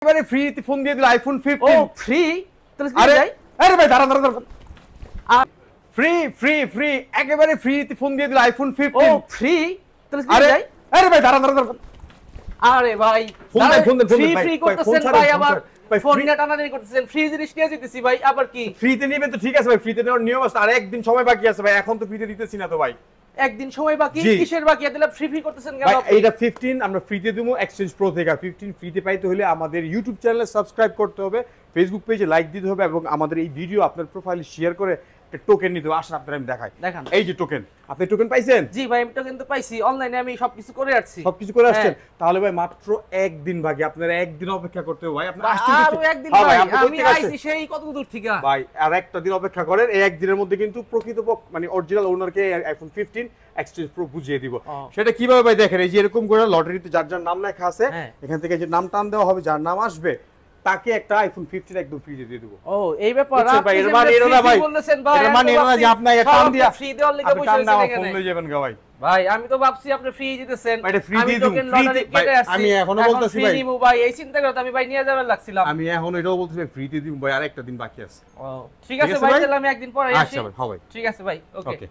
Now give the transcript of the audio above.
এবারে ফ্রিতে ফোন দিয়ে দিল আইফোন 15 ও ফ্রি তাহলে কি আরে যাই আরে ভাই দাঁড়ান ফ্রি ফ্রি ফ্রি একেবারে ফ্রিতে ফোন দিয়ে দিল আইফোন 15 ও ফ্রি তাহলে কি আরে যাই আরে ভাই দাঁড়ান আরে ভাই ফোন দেন, ফোন দেন, ফোন ফ্রি দেন, ভাই, ফ্রি ভাই, করতেছেন ফোন ছাড়েন, ভাই ফোন আবার ছাড়েন। ভাই, ফোন free- নিয়ে টানাটানি করতেছেন ফ্রি জিনিস নিয়ে যেতেছি ভাই আবার কি ফ্রিতে নিবেন তো ঠিক আছে ভাই ফ্রিতে নেওয়ার নিয়ম আছে আর একদিন সময় বাকি আছে ভাই এখন তো ফ্রিতে দিতেছি না তো ভাই একদিন সময় বাকি জি। কিসের বাকি দিলে ফ্রি ফ্রি করতেছেন কেন ভাই আপনি? এইটা 15 আমরা ফ্রিতে দেবো এক্সচেঞ্জ প্রো থেকে 15 ফ্রিতে পাইতে হলে আমাদের ইউটিউব চ্যানেলে সাবস্ক্রাইব করতে হবে ফেসবুক পেজে লাইক দিতে হবে এবং আমাদের এই ভিডিও আপনার প্রোফাইলে শেয়ার করে একটা টোকেন নিতে হবে আসেন আপনারা আমি দেখাই দেখান। এই যে টোকেন আপনি টোকেন পাইছেন জি ভাই আমি তো কিন্তু পাইছি অনলাইনে আমি সবকিছু করে আসছি সবকিছু করে আসছেন হ্যাঁ। তাহলে ভাই মাত্র একদিন বাকি আপনারা একদিন অপেক্ষা করতে হবে ভাই আপনারা আরো একদিন হ্যাঁ ভাই আপনি তো আমি ঠিক আছে। আইছি সেই কত দূর থেকে ভাই আর একটা দিন অপেক্ষা করেন এই একদিনের মধ্যে কিন্তু মানে অরিজিনাল ওনারকে আইফোন 15 এক্সচেঞ্জ প্রো বুঝিয়ে দিব ও। সেটা কিভাবে ভাই দেখেন এই যে এরকম করে লটারিতে যার যার নাম লেখা আছে হ্যাঁ। এখান থেকে যে নাম টান দেওয়া হবে যার নাম আসবে তাকে একটা আইফোন 15 একদম ফ্রি দিয়ে দেব ও এই ব্যাপার বুঝছেন ভাই, এর মানে এরো না ভাই। বলতেছেন ভাই এর মানে এরো না যে আপনি একটা টান দিয়া ফ্রি দেওয়ার লাগি আপনি বসে টান আছেন দেওয়া এখানে ফোন লয়ে যাবেন গা ভাই ভাই আমি তো ভাবছি আপনি ফ্রি দিতেছেন ভাই, এটা free আমি দিয়ে দিবো, টোকেন free লটারি দিয়ে- ভাই, কেটে আসছি আমি এখনো এখন বলতেছি free ভাই। নিবো ভাই এই চিন্তা করে তো আমি ভাই নিয়ে যাবেন লাগছিলাম আমি এখন এটাও বলতেছি ভাই ফ্রিতে দিব ভাই আর একটা দিন বাকি আছে ও ঠিক আছে ভাই তাহলে আমি একদিন পরে আসি আচ্ছা ভাই হবে ঠিক আছে ভাই ওকে ওকে